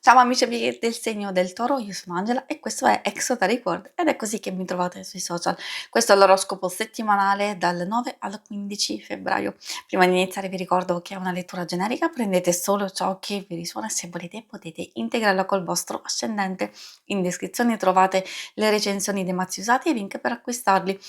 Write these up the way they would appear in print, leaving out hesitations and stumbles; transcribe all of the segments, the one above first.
Ciao amici amiche del segno del toro, io sono Angela e questo è Exota Record ed è così che mi trovate sui social. Questo è l'oroscopo settimanale dal 9 al 15 febbraio. Prima di iniziare vi ricordo che è una lettura generica, prendete solo ciò che vi risuona, se volete potete integrarla col vostro ascendente. In descrizione trovate le recensioni dei mazzi usati e i link per acquistarli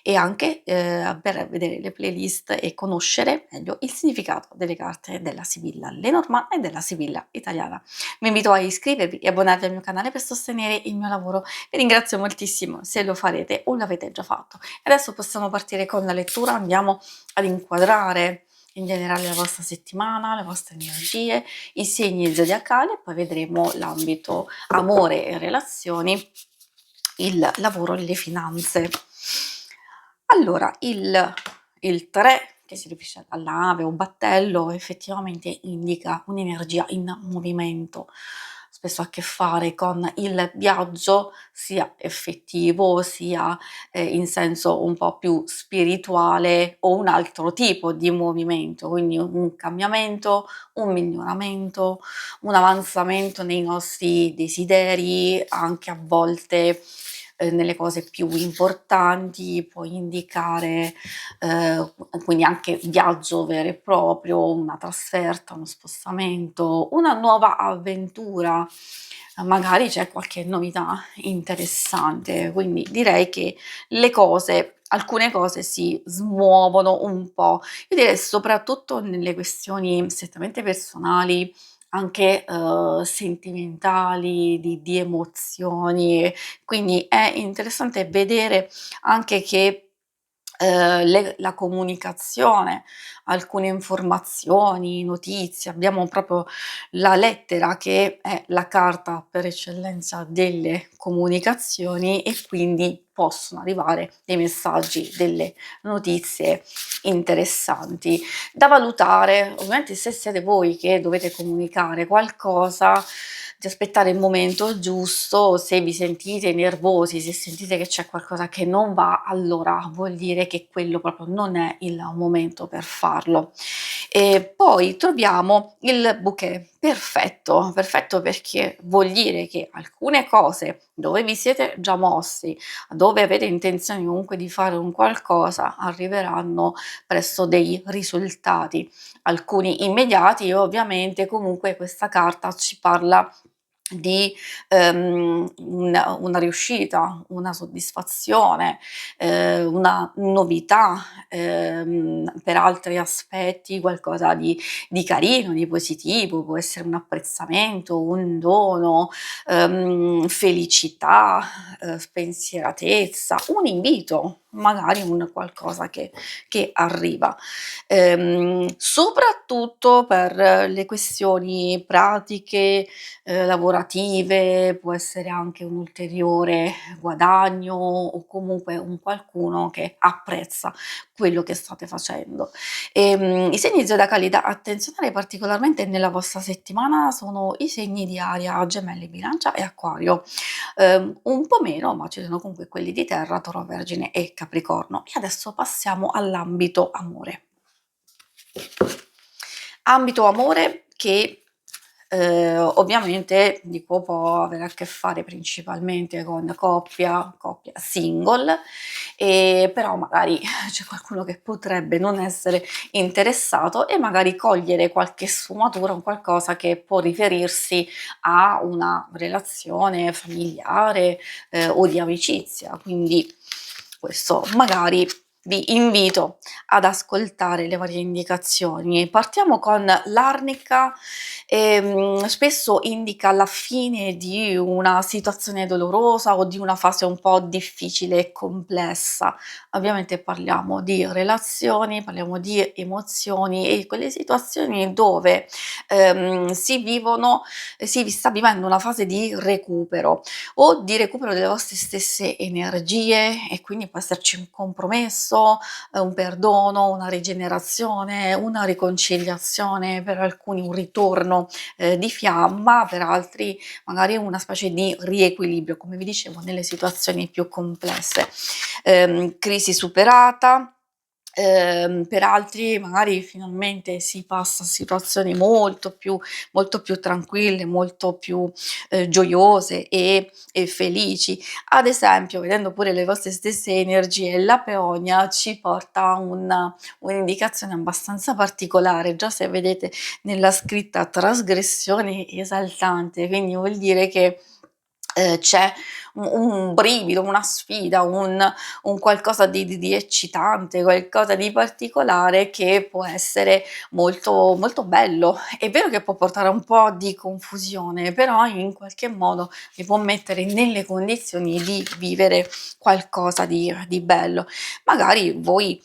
e anche per vedere le playlist e conoscere meglio il significato delle carte della Sibilla Lenormand e della Sibilla italiana. Vi invito a iscrivervi e abbonarvi al mio canale per sostenere il mio lavoro. Vi ringrazio moltissimo se lo farete o l'avete già fatto. Adesso possiamo partire con la lettura, andiamo ad inquadrare in generale la vostra settimana, le vostre energie, i segni zodiacali e poi vedremo l'ambito amore e relazioni, il lavoro e le finanze. Allora, il 3 che si riferisce all'ave o battello effettivamente indica un'energia in movimento, spesso ha a che fare con il viaggio sia effettivo sia in senso un po' più spirituale o un altro tipo di movimento, quindi un cambiamento, un miglioramento, un avanzamento nei nostri desideri, anche a volte nelle cose più importanti, può indicare quindi anche viaggio vero e proprio, una trasferta, uno spostamento, una nuova avventura, magari c'è qualche novità interessante, quindi direi che le cose alcune cose si smuovono un po'. Io direi soprattutto nelle questioni strettamente personali, anche sentimentali, di emozioni, quindi è interessante vedere anche che la comunicazione, alcune informazioni, notizie, abbiamo proprio la lettera che è la carta per eccellenza delle comunicazioni e quindi possono arrivare dei messaggi, delle notizie interessanti da valutare. Ovviamente se siete voi che dovete comunicare qualcosa, di aspettare il momento giusto, se vi sentite nervosi, se sentite che c'è qualcosa che non va, allora vuol dire che quello proprio non è il momento per farlo. E poi troviamo il bouquet, perfetto, perfetto perché vuol dire che alcune cose dove vi siete già mossi, dove avete intenzione comunque di fare un qualcosa, arriveranno presto dei risultati, alcuni immediati e ovviamente comunque questa carta ci parla di una riuscita, una soddisfazione, una novità, per altri aspetti qualcosa di carino, di positivo, può essere un apprezzamento, un dono, felicità, spensieratezza, un invito, magari un qualcosa che arriva. Soprattutto per le questioni pratiche, lavorative, può essere anche un ulteriore guadagno o comunque un qualcuno che apprezza quello che state facendo. I segni zodiacali da attenzionare particolarmente nella vostra settimana sono i segni di aria, gemelli, bilancia e acquario. Un po' meno, ma ci sono comunque quelli di terra, toro, vergine e capricorno. E adesso passiamo all'ambito amore. Ambito amore che ovviamente dico può avere a che fare principalmente con coppia single, però magari c'è qualcuno che potrebbe non essere interessato e magari cogliere qualche sfumatura, un qualcosa che può riferirsi a una relazione familiare o di amicizia. Quindi questo magari vi invito ad ascoltare le varie indicazioni. Partiamo con l'arnica, spesso indica la fine di una situazione dolorosa o di una fase un po' difficile e complessa. Ovviamente parliamo di relazioni, parliamo di emozioni e quelle situazioni dove si sta vivendo una fase di recupero o di recupero delle vostre stesse energie e quindi può esserci un compromesso, un perdono, una rigenerazione, una riconciliazione, per alcuni un ritorno di fiamma, per altri magari una specie di riequilibrio, come vi dicevo, nelle situazioni più complesse. Crisi superata, Per altri magari finalmente si passa a situazioni molto più tranquille, molto più, gioiose e felici. Ad esempio, vedendo pure le vostre stesse energie, la peonia ci porta a un'indicazione abbastanza particolare, già se vedete nella scritta trasgressione esaltante, quindi vuol dire che, c'è un brivido, una sfida, un qualcosa di eccitante, qualcosa di particolare che può essere molto bello. È vero che può portare un po' di confusione, però in qualche modo vi può mettere nelle condizioni di vivere qualcosa di bello. Magari voi,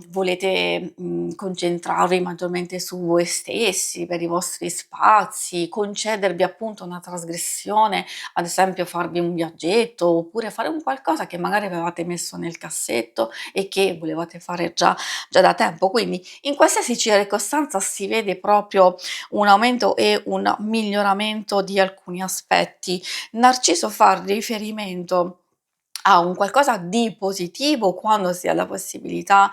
volete, concentrarvi maggiormente su voi stessi, per i vostri spazi, concedervi appunto una trasgressione, ad esempio farvi un viaggetto, oppure fare un qualcosa che magari avevate messo nel cassetto e che volevate fare già da tempo. Quindi in qualsiasi circostanza si vede proprio un aumento e un miglioramento di alcuni aspetti. Narciso fa riferimento a un qualcosa di positivo quando si ha la possibilità,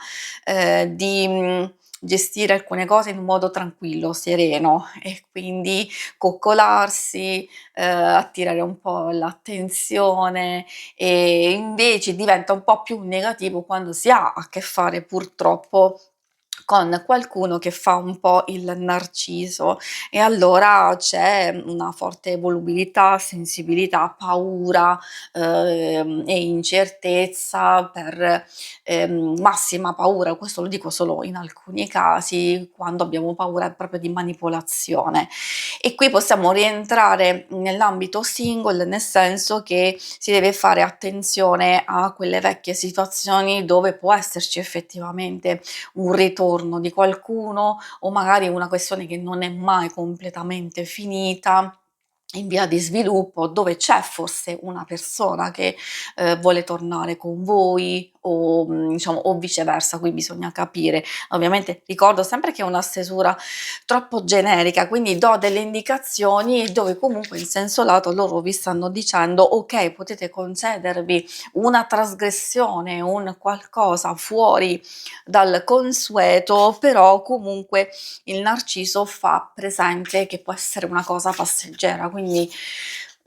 di, gestire alcune cose in un modo tranquillo, sereno e quindi coccolarsi, attirare un po' l'attenzione, e invece diventa un po' più negativo quando si ha a che fare purtroppo con qualcuno che fa un po' il narciso, e allora c'è una forte volubilità, sensibilità, paura, e incertezza per massima paura. Questo lo dico solo in alcuni casi, quando abbiamo paura proprio di manipolazione. E qui possiamo rientrare nell'ambito single, nel senso che si deve fare attenzione a quelle vecchie situazioni dove può esserci effettivamente un ritorno di qualcuno, o magari una questione che non è mai completamente finita, in via di sviluppo, dove c'è forse una persona che, vuole tornare con voi, o, diciamo, o viceversa. Qui bisogna capire. Ovviamente ricordo sempre che è una stesura troppo generica, quindi do delle indicazioni dove comunque in senso lato loro vi stanno dicendo: "Okay, potete concedervi una trasgressione, un qualcosa fuori dal consueto", però comunque il narciso fa presente che può essere una cosa passeggera, quindi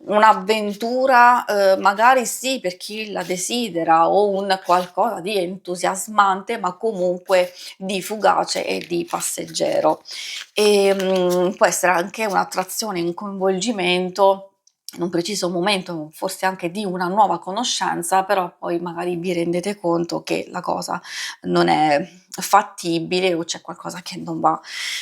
un'avventura, magari sì per chi la desidera, o un qualcosa di entusiasmante, ma comunque di fugace e di passeggero. Può essere anche un'attrazione, un coinvolgimento in un preciso momento, forse anche di una nuova conoscenza, però poi magari vi rendete conto che la cosa non è fattibile, o c'è qualcosa che non va.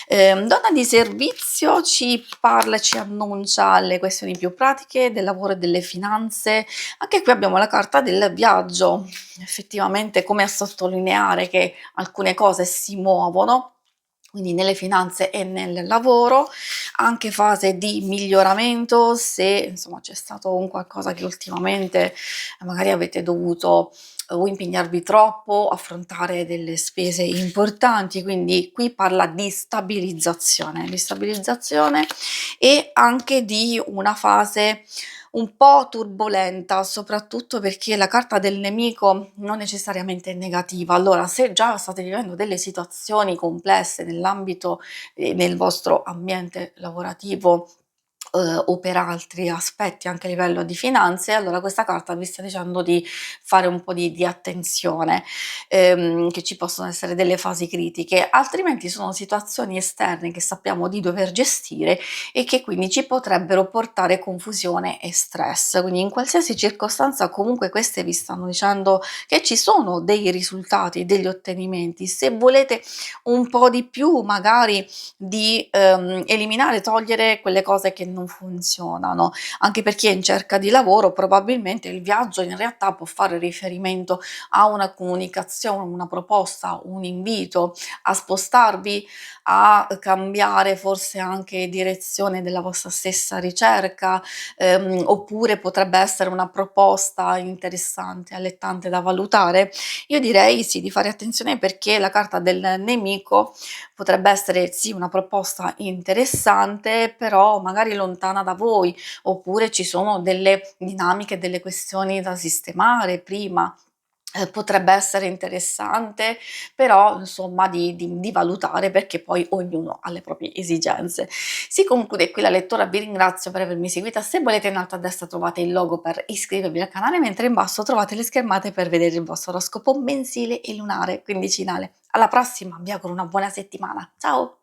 Donna di servizio ci parla e ci annuncia le questioni più pratiche del lavoro e delle finanze. Anche qui abbiamo la carta del viaggio, effettivamente come a sottolineare che alcune cose si muovono, quindi nelle finanze e nel lavoro, anche fase di miglioramento, se insomma c'è stato un qualcosa che ultimamente magari avete dovuto o impegnarvi troppo, affrontare delle spese importanti, quindi qui parla di stabilizzazione e anche di una fase un po' turbolenta, soprattutto perché la carta del nemico non necessariamente è negativa. Allora, se già state vivendo delle situazioni complesse nell'ambito nel vostro ambiente lavorativo, o per altri aspetti anche a livello di finanze, allora questa carta vi sta dicendo di fare un po' di attenzione, che ci possono essere delle fasi critiche, altrimenti sono situazioni esterne che sappiamo di dover gestire e che quindi ci potrebbero portare confusione e stress. Quindi in qualsiasi circostanza comunque queste vi stanno dicendo che ci sono dei risultati, degli ottenimenti. Se volete un po' di più magari di, eliminare, togliere quelle cose che non funzionano. Anche per chi è in cerca di lavoro, probabilmente il viaggio in realtà può fare riferimento a una comunicazione, una proposta, un invito a spostarvi, a cambiare forse anche direzione della vostra stessa ricerca, oppure potrebbe essere una proposta interessante, allettante da valutare. Io direi sì, di fare attenzione, perché la carta del nemico potrebbe essere sì una proposta interessante, però magari lontana da voi, oppure ci sono delle dinamiche, delle questioni da sistemare prima. potrebbe essere interessante, però insomma di valutare perché poi ognuno ha le proprie esigenze. Si conclude qui la lettura, vi ringrazio per avermi seguita, se volete in alto a destra trovate il logo per iscrivervi al canale, mentre in basso trovate le schermate per vedere il vostro oroscopo mensile e lunare quindicinale. Alla prossima, vi auguro una buona settimana, ciao!